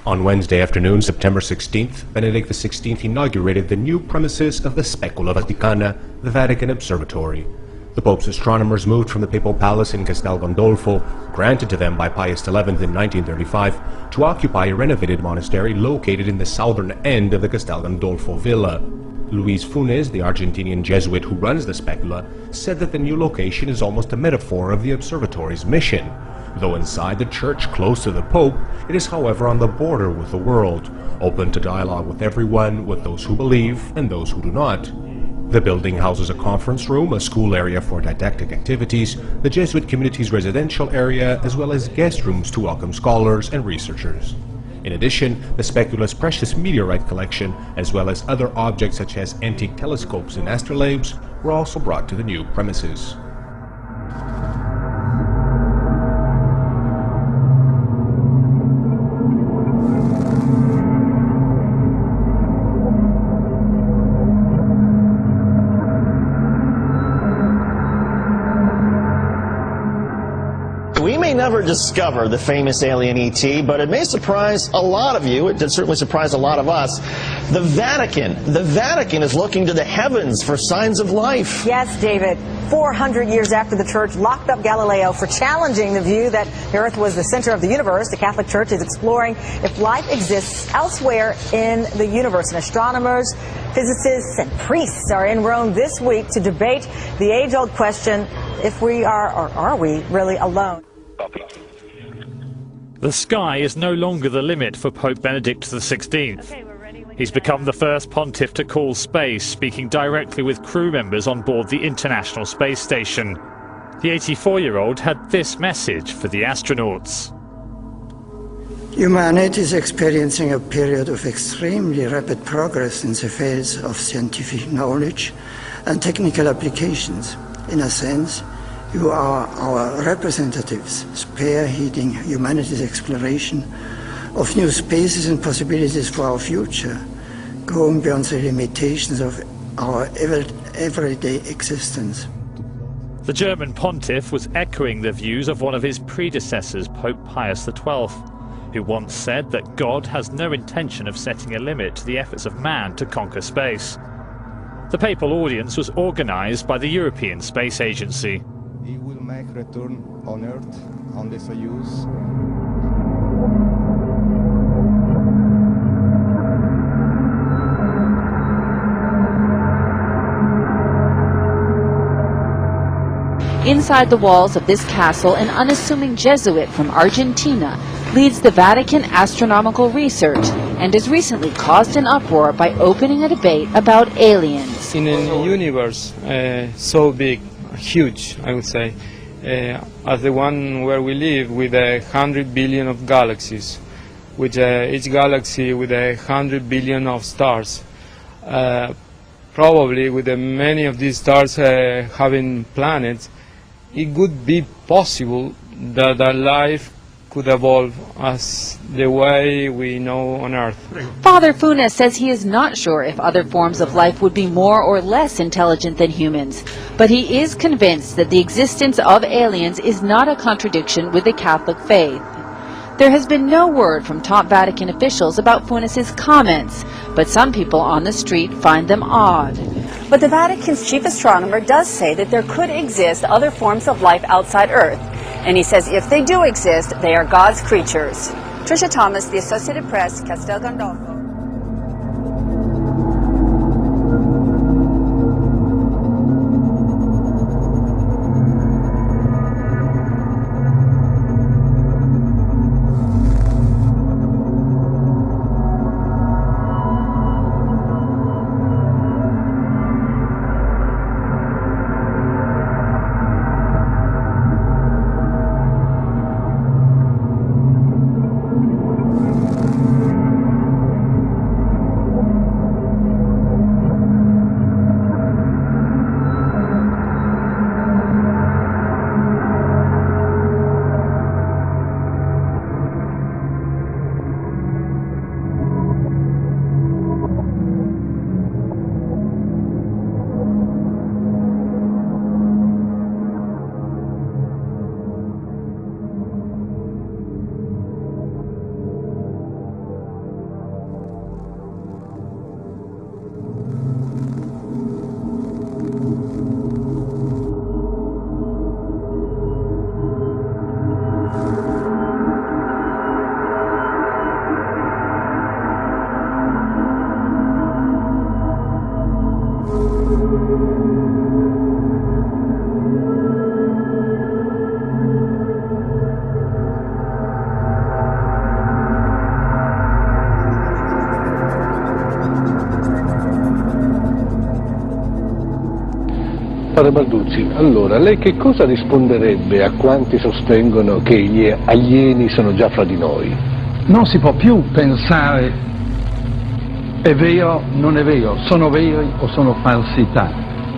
On Wednesday afternoon, September 16th, Benedict XVI inaugurated the new premises of the Specula Vaticana, the Vatican Observatory. The Pope's astronomers moved from the Papal Palace in Castel Gandolfo, granted to them by Pius XI in 1935, to occupy a renovated monastery located in the southern end of the Castel Gandolfo villa. Luis Funes, the Argentinian Jesuit who runs the Specula, said that the new location is almost a metaphor of the observatory's mission. Though inside the church close to the Pope, it is however on the border with the world, open to dialogue with everyone, with those who believe and those who do not. The building houses a conference room, a school area for didactic activities, the Jesuit community's residential area, as well as guest rooms to welcome scholars and researchers. In addition, the Specula's precious meteorite collection, as well as other objects such as antique telescopes and astrolabes, were also brought to the new premises. We may never discover the famous alien ET, but it may surprise a lot of you. It did certainly surprise a lot of us. The Vatican is looking to the heavens for signs of life. Yes, David. 400 years after the church locked up Galileo for challenging the view that the Earth was the center of the universe, the Catholic Church is exploring if life exists elsewhere in the universe. And astronomers, physicists, and priests are in Rome this week to debate the age-old question, if we are, or are we, really alone? The sky is no longer the limit for Pope Benedict XVI. He's become the first pontiff to call space, speaking directly with crew members on board the International Space Station. The 84-year-old had this message for the astronauts. Humanity is experiencing a period of extremely rapid progress in the fields of scientific knowledge and technical applications. In a sense, you are our representatives, spearheading humanity's exploration of new spaces and possibilities for our future, going beyond the limitations of our everyday existence. The German pontiff was echoing the views of one of his predecessors, Pope Pius XII, who once said that God has no intention of setting a limit to the efforts of man to conquer space. The papal audience was organized by the European Space Agency. He will make return on Earth on the Soyuz. Inside the walls of this castle, an unassuming Jesuit from Argentina leads the Vatican astronomical research and has recently caused an uproar by opening a debate about aliens. In a universe so big, huge, I would say, as the one where we live, with 100 billion of galaxies, with each galaxy with 100 billion of stars, probably with many of these stars having planets, it would be possible that life could evolve as the way we know on Earth. Father Funes says he is not sure if other forms of life would be more or less intelligent than humans, but he is convinced that the existence of aliens is not a contradiction with the Catholic faith. There has been no word from top Vatican officials about Funes' comments, but some people on the street find them odd. But the Vatican's chief astronomer does say that there could exist other forms of life outside Earth. And he says if they do exist, they are God's creatures. Tricia Thomas, The Associated Press, Castel Gandolfo. Professore Balducci, allora, lei che cosa risponderebbe a quanti sostengono che gli alieni sono già fra di noi? Non si può più pensare è vero, non è vero, sono veri o sono falsità,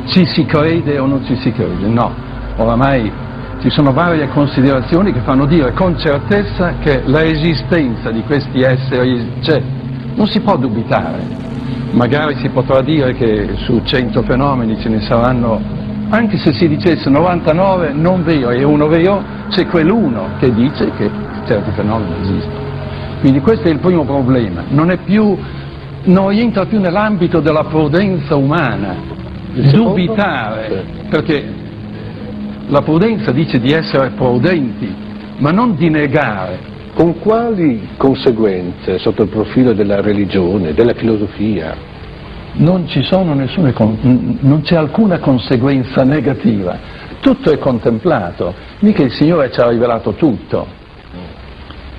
ci si crede o non ci si crede, no. Oramai ci sono varie considerazioni che fanno dire con certezza che l'esistenza di questi esseri c'è, non si può dubitare. Magari si potrà dire che su 100 fenomeni ce ne saranno, anche se si dicesse 99 non vero e uno vero, c'è quell'uno che dice che certi fenomeni esistono. Quindi questo è il primo problema, non rientra più nell'ambito della prudenza umana, dubitare, perché la prudenza dice di essere prudenti, ma non di negare. Con quali conseguenze sotto il profilo della religione, della filosofia? Non ci sono non c'è alcuna conseguenza negativa, tutto è contemplato, mica il Signore ci ha rivelato tutto.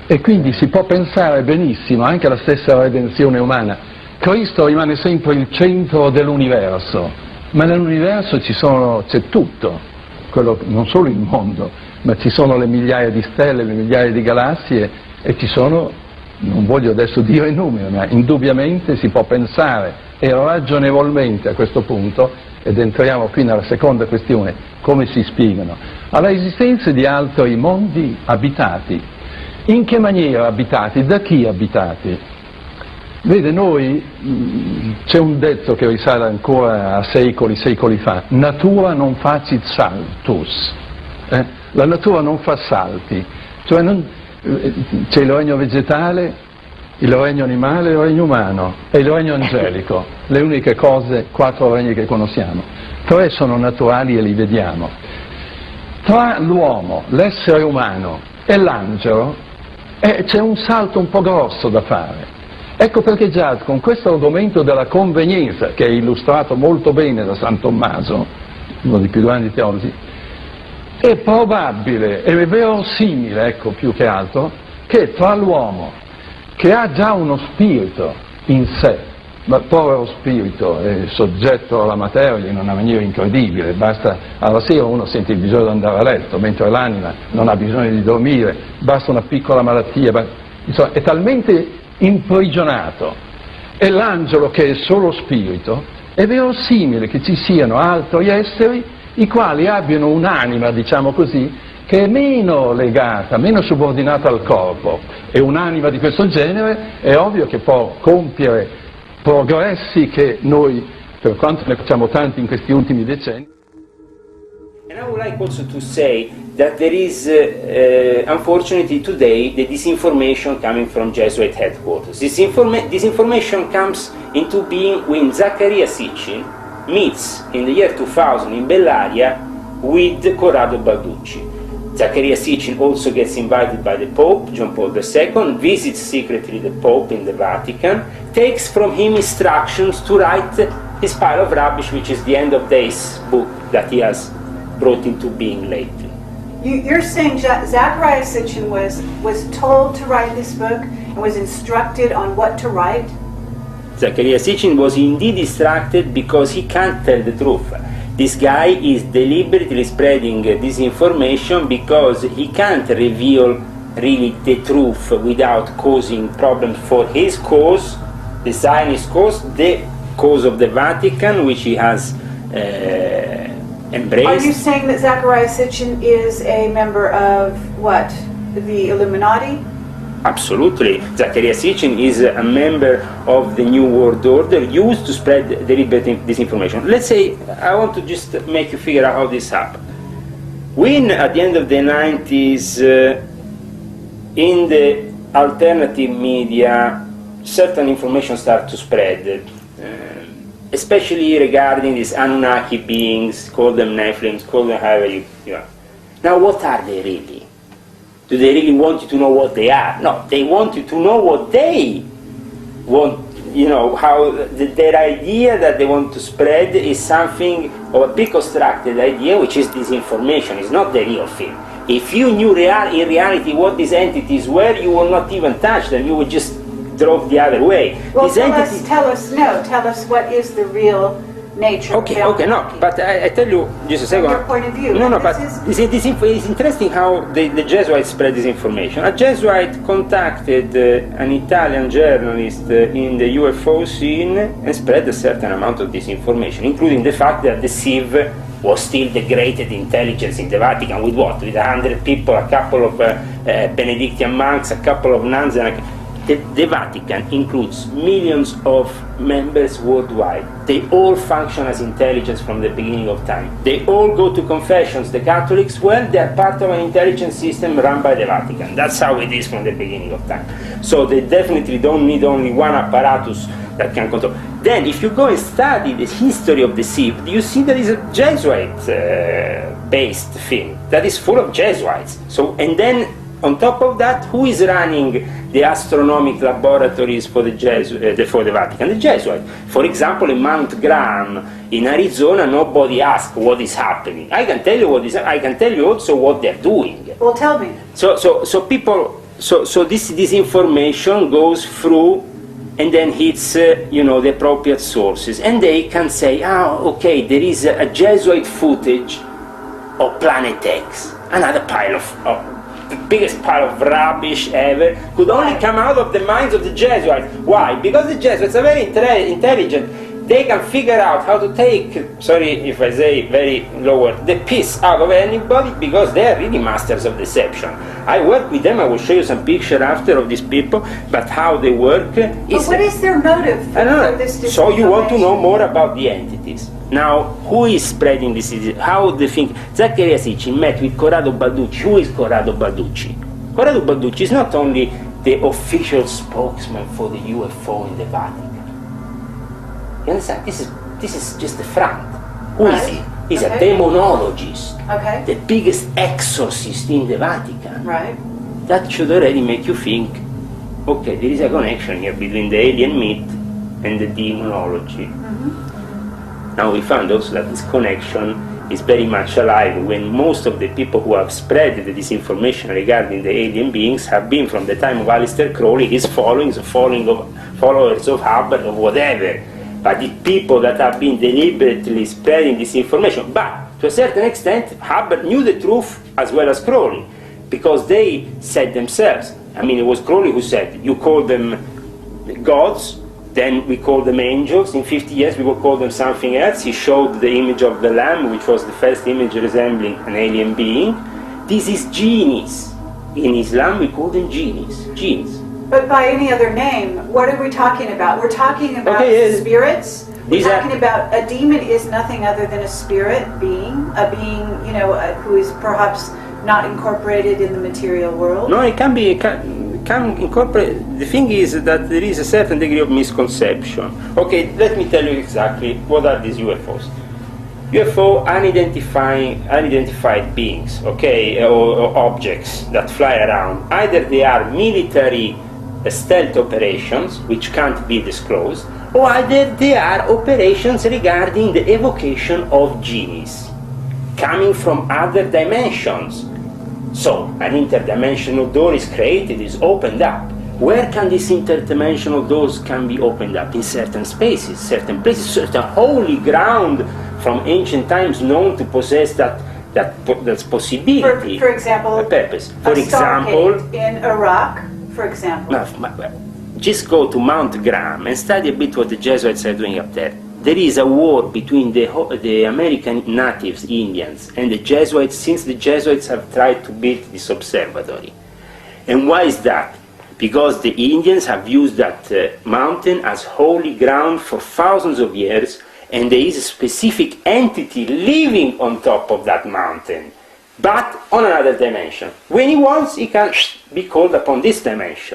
E quindi si può pensare benissimo anche alla stessa redenzione umana. Cristo rimane sempre il centro dell'universo, ma nell'universo c'è tutto, non solo il mondo, ma ci sono le migliaia di stelle, le migliaia di galassie e ci sono, non voglio adesso dire i numeri, ma indubbiamente si può pensare e ragionevolmente a questo punto, ed entriamo qui nella seconda questione, come si spiegano, alla esistenza di altri mondi abitati. In che maniera abitati? Da chi abitati? Vede, c'è un detto che risale ancora a secoli fa, natura non facit saltus, la natura non fa salti, cioè c'è il regno vegetale, il regno animale, il regno umano e il regno angelico, le uniche cose, 4 regni che conosciamo, 3 sono naturali e li vediamo. Tra l'uomo, l'essere umano e l'angelo c'è un salto un po' grosso da fare. Ecco perché già con questo argomento della convenienza, che è illustrato molto bene da San Tommaso, uno dei più grandi teologi, è probabile, è verosimile, ecco, più che altro, che tra l'uomo, che ha già uno spirito in sé, ma il povero spirito è soggetto alla materia in una maniera incredibile, basta alla sera uno sente il bisogno di andare a letto, mentre l'anima non ha bisogno di dormire, basta una piccola malattia, insomma, è talmente imprigionato. E l'angelo, che è solo spirito, è verosimile che ci siano altri esseri i quali abbiano un'anima, diciamo così, che è meno legata, meno subordinata al corpo, e un'anima di questo genere è ovvio che può compiere progressi che noi, per quanto ne facciamo tanti in questi ultimi decenni. And I would like also to say that there is, unfortunately today, the disinformation coming from Jesuit headquarters. This information comes into being when Zaccaria Sitchin meets in the year 2000 in Bellaria with Corrado Balducci. Zaccaria Sitchin also gets invited by the Pope, John Paul II, visits secretly the Pope in the Vatican, takes from him instructions to write his pile of rubbish, which is the End of Days book that he has brought into being lately. You're saying Zaccaria Sitchin was told to write this book and was instructed on what to write? Zaccaria Sitchin was indeed distracted because he can't tell the truth. This guy is deliberately spreading disinformation because he can't reveal really the truth without causing problems for his cause, the Zionist cause, the cause of the Vatican, which he has embraced. Are you saying that Zaccaria Sitchin is a member of what? The Illuminati? Absolutely. Zaccaria Sitchin is a member of the New World Order used to spread deliberate disinformation. Let's say, I want to just make you figure out how this happened. When, at the end of the 90s, in the alternative media, certain information started to spread, especially regarding these Anunnaki beings, call them Nephilims, call them however you want. Now, what are they really? Do they really want you to know what they are? No, they want you to know what they want, you know, how their idea that they want to spread is something of a pre-constructed idea, which is disinformation. It's not the real thing. If you knew in reality what these entities were, you will not even touch them. You would just drove the other way. Well, tell us what is the real nature. Okay, no, but I tell you just a second. From your point of view. No, but it's interesting how the Jesuits spread this information. A Jesuit contacted an Italian journalist in the UFO scene and spread a certain amount of this information, including the fact that the sieve was still the greatest intelligence in the Vatican, with what? With 100 people, a couple of Benedictine monks, a couple of nuns, and the Vatican includes millions of members worldwide. They all function as intelligence from the beginning of time. They all go to confessions. The Catholics, well, they are part of an intelligence system run by the Vatican. That's how it is from the beginning of time. So they definitely don't need only one apparatus that can control. Then, if you go and study the history of the sieve, you see there is a Jesuit-based thing that is full of Jesuits. So, and then on top of that, who is running the astronomic laboratories for the Vatican? The Jesuits. For example, in Mount Graham in Arizona, nobody asks what is happening. I can tell you what is. I can tell you also what they're doing. Well, tell me. So this information goes through and then hits the appropriate sources, and they can say, okay, there is a Jesuit footage of Planet X, another pile of the biggest pile of rubbish ever, could only come out of the minds of the Jesuits. Why? Because the Jesuits are very intelligent. They can figure out how to take, sorry if I say very lower, the piss out of anybody, because they are really masters of deception. I work with them. I will show you some picture after of these people, but how they work is... But what is their motive for this disinformation? So you want to know more about the entities. Now, who is spreading this? How they think? Zaccaria Sitchin met with Corrado Balducci. Who is Corrado Balducci? Corrado Balducci is not only the official spokesman for the UFO in the Vatican. You understand? This is just the front. Who is he? He's a demonologist. Okay. The biggest exorcist in the Vatican. Right. That should already make you think, okay, there is a connection here between the alien myth and the demonology. Now we found also that this connection is very much alive when most of the people who have spread the disinformation regarding the alien beings have been from the time of Aleister Crowley, his followers of Hubbard or whatever. But the people that have been deliberately spreading this information. But to a certain extent, Hubbard knew the truth as well as Crowley, because they said themselves. I mean, it was Crowley who said, you call them gods, then we call them angels. In 50 years we will call them something else. He showed the image of the lamb, which was the first image resembling an alien being. This is genies. In Islam we call them genies. But by any other name, what are we talking about? We're talking about spirits. We're talking about a demon is nothing other than a spirit being, a being, who is perhaps not incorporated in the material world. No, it can be. Can incorporate. The thing is that there is a certain degree of misconception. Okay, let me tell you exactly what are these UFOs. UFO, unidentified beings, okay, or objects that fly around. Either they are military stealth operations, which can't be disclosed, or either they are operations regarding the evocation of genies coming from other dimensions. So, an interdimensional door is created, is opened up. Where can these interdimensional doors can be opened up? In certain spaces, certain places, certain holy ground from ancient times known to possess that's possibility. For example, purpose. For example, in Iraq, for example. Just go to Mount Graham and study a bit what the Jesuits are doing up there. There is a war between the American natives, Indians, and the Jesuits, since the Jesuits have tried to build this observatory. And why is that? Because the Indians have used that mountain as holy ground for thousands of years, and there is a specific entity living on top of that mountain, but on another dimension. When he wants, he can be called upon this dimension.